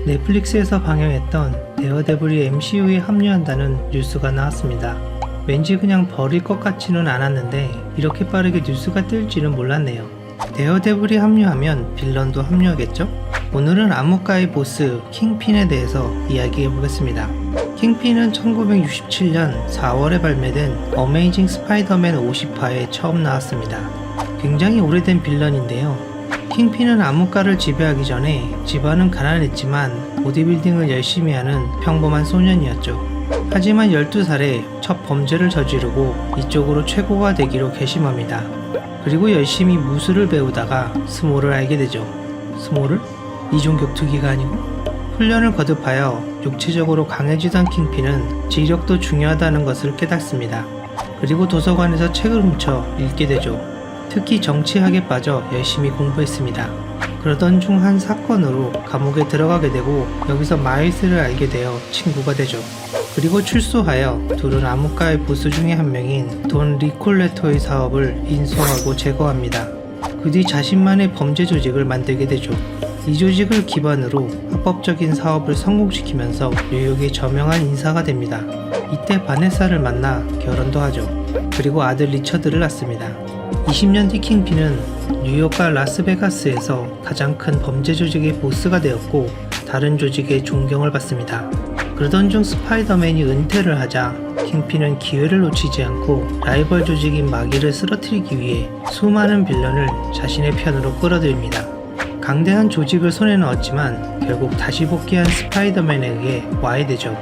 넷플릭스에서 방영했던 데어데블이 MCU에 합류한다는 뉴스가 나왔습니다. 왠지 그냥 버릴 것 같지는 않았는데 이렇게 빠르게 뉴스가 뜰지는 몰랐네요. 데어데블이 합류하면 빌런도 합류하겠죠? 오늘은 암흑가의 보스 킹핀에 대해서 이야기해보겠습니다. 킹핀은 1967년 4월에 발매된 어메이징 스파이더맨 50화에 처음 나왔습니다. 굉장히 오래된 빌런인데요. 킹핀은 암흑가를 지배하기 전에 집안은 가난했지만 보디빌딩을 열심히 하는 평범한 소년이었죠. 하지만 12살에 첫 범죄를 저지르고 이쪽으로 최고가 되기로 결심합니다. 그리고 열심히 무술을 배우다가 스모를 알게 되죠. 스모를? 이종격투기가 아니고? 훈련을 거듭하여 육체적으로 강해지던 킹핀은 지력도 중요하다는 것을 깨닫습니다. 그리고 도서관에서 책을 훔쳐 읽게 되죠. 특히 정치학에 빠져 열심히 공부했습니다. 그러던 중 한 사건으로 감옥에 들어가게 되고 여기서 마일스를 알게 되어 친구가 되죠. 그리고 출소하여 둘은 암흑가의 보스 중에 한 명인 돈 리콜레터의 사업을 인수하고 제거합니다. 그 뒤 자신만의 범죄 조직을 만들게 되죠. 이 조직을 기반으로 합법적인 사업을 성공시키면서 뉴욕의 저명한 인사가 됩니다. 이때 바네사를 만나 결혼도 하죠. 그리고 아들 리처드를 낳습니다. 20년 뒤 킹핀은 뉴욕과 라스베가스에서 가장 큰 범죄 조직의 보스가 되었고 다른 조직의 존경을 받습니다. 그러던 중 스파이더맨이 은퇴를 하자 킹핀은 기회를 놓치지 않고 라이벌 조직인 마귀를 쓰러뜨리기 위해 수많은 빌런을 자신의 편으로 끌어들입니다. 강대한 조직을 손에 넣었지만 결국 다시 복귀한 스파이더맨에 의해 와해되죠.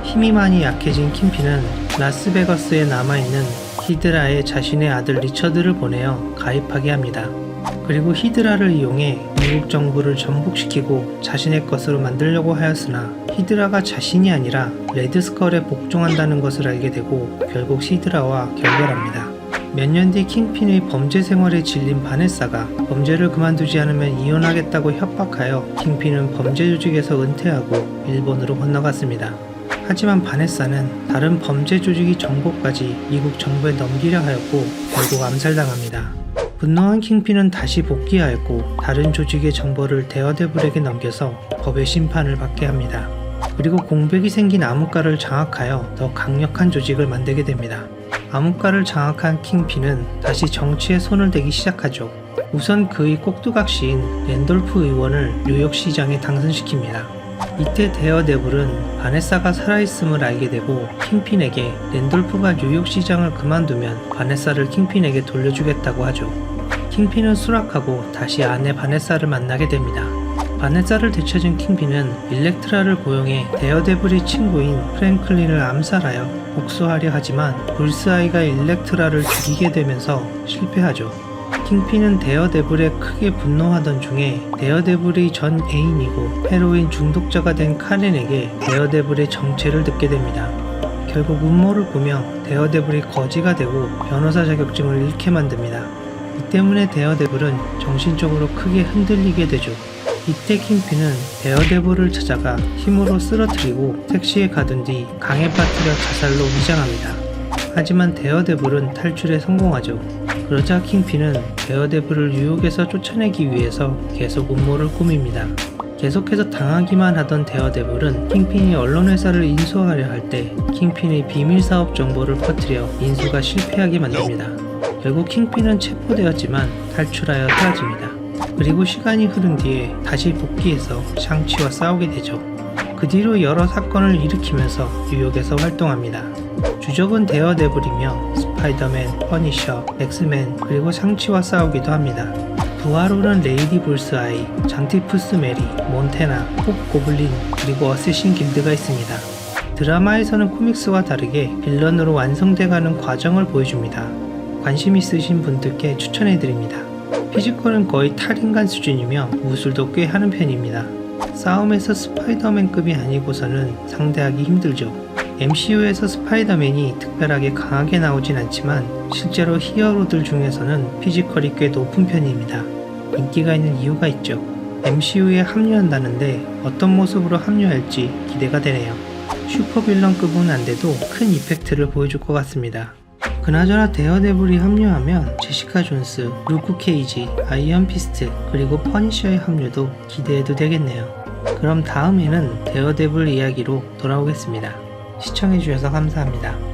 힘이 많이 약해진 킹핀은 라스베가스에 남아있는 히드라에 자신의 아들 리처드를 보내어 가입하게 합니다. 그리고 히드라를 이용해 미국 정부를 전복시키고 자신의 것으로 만들려고 하였으나 히드라가 자신이 아니라 레드스컬에 복종한다는 것을 알게 되고 결국 히드라와 결별합니다. 몇 년 뒤 킹핀의 범죄 생활에 질린 바네사가 범죄를 그만두지 않으면 이혼하겠다고 협박하여 킹핀은 범죄 조직에서 은퇴하고 일본으로 건너갔습니다. 하지만 바네사는 다른 범죄 조직의 정보까지 미국 정부에 넘기려 하였고 결국 암살당합니다. 분노한 킹핀은 다시 복귀하였고 다른 조직의 정보를 데어데블에게 넘겨서 법의 심판을 받게 합니다. 그리고 공백이 생긴 암흑가를 장악하여 더 강력한 조직을 만들게 됩니다. 암흑가를 장악한 킹핀은 다시 정치에 손을 대기 시작하죠. 우선 그의 꼭두각시인 랜돌프 의원을 뉴욕시장에 당선시킵니다. 이때 데어데블은 바네사가 살아있음을 알게 되고 킹핀에게 랜돌프가 뉴욕시장을 그만두면 바네사를 킹핀에게 돌려주겠다고 하죠. 킹핀은 수락하고 다시 아내 바네사를 만나게 됩니다. 바네사를 되찾은 킹핀은 일렉트라를 고용해 데어데블의 친구인 프랭클린을 암살하여 복수하려 하지만 불스아이가 일렉트라를 죽이게 되면서 실패하죠. 킹핀은 데어데블에 크게 분노하던 중에 데어데블의 전 애인이고 헤로인 중독자가 된 카렌에게 데어데블의 정체를 듣게 됩니다. 결국 음모를 꾸며 데어데블이 거지가 되고 변호사 자격증을 잃게 만듭니다. 이 때문에 데어데블은 정신적으로 크게 흔들리게 되죠. 이때 킹핀은 데어데블을 찾아가 힘으로 쓰러뜨리고 택시에 가둔 뒤 강에 빠뜨려 자살로 위장합니다. 하지만 데어데블은 탈출에 성공하죠. 그러자 킹핀은 데어데블을 뉴욕에서 쫓아내기 위해서 계속 음모를 꾸밉니다. 계속해서 당하기만 하던 데어데블은 킹핀이 언론회사를 인수하려 할 때 킹핀의 비밀사업 정보를 퍼뜨려 인수가 실패하게 만듭니다. 결국 킹핀은 체포되었지만 탈출하여 사라집니다. 그리고 시간이 흐른 뒤에 다시 복귀해서 샹치와 싸우게 되죠. 그 뒤로 여러 사건을 일으키면서 뉴욕에서 활동합니다. 주적은 데어데블이며 스파이더맨, 퍼니셔, 엑스맨 그리고 샹치와 싸우기도 합니다. 부하로는 레이디 불스아이, 장티푸스 메리, 몬테나, 홉고블린 그리고 어쌔신 길드가 있습니다. 드라마에서는 코믹스와 다르게 빌런으로 완성돼가는 과정을 보여줍니다. 관심 있으신 분들께 추천해드립니다. 피지컬은 거의 탈인간 수준이며 무술도 꽤 하는 편입니다. 싸움에서 스파이더맨급이 아니고서는 상대하기 힘들죠. MCU에서 스파이더맨이 특별하게 강하게 나오진 않지만 실제로 히어로들 중에서는 피지컬이 꽤 높은 편입니다. 인기가 있는 이유가 있죠. MCU에 합류한다는데 어떤 모습으로 합류할지 기대가 되네요. 슈퍼빌런급은 안돼도 큰 이펙트를 보여줄 것 같습니다. 그나저나 데어데블이 합류하면 제시카 존스, 루크 케이지, 아이언 피스트 그리고 퍼니셔의 합류도 기대해도 되겠네요. 그럼 다음에는 데어데블 이야기로 돌아오겠습니다. 시청해주셔서 감사합니다.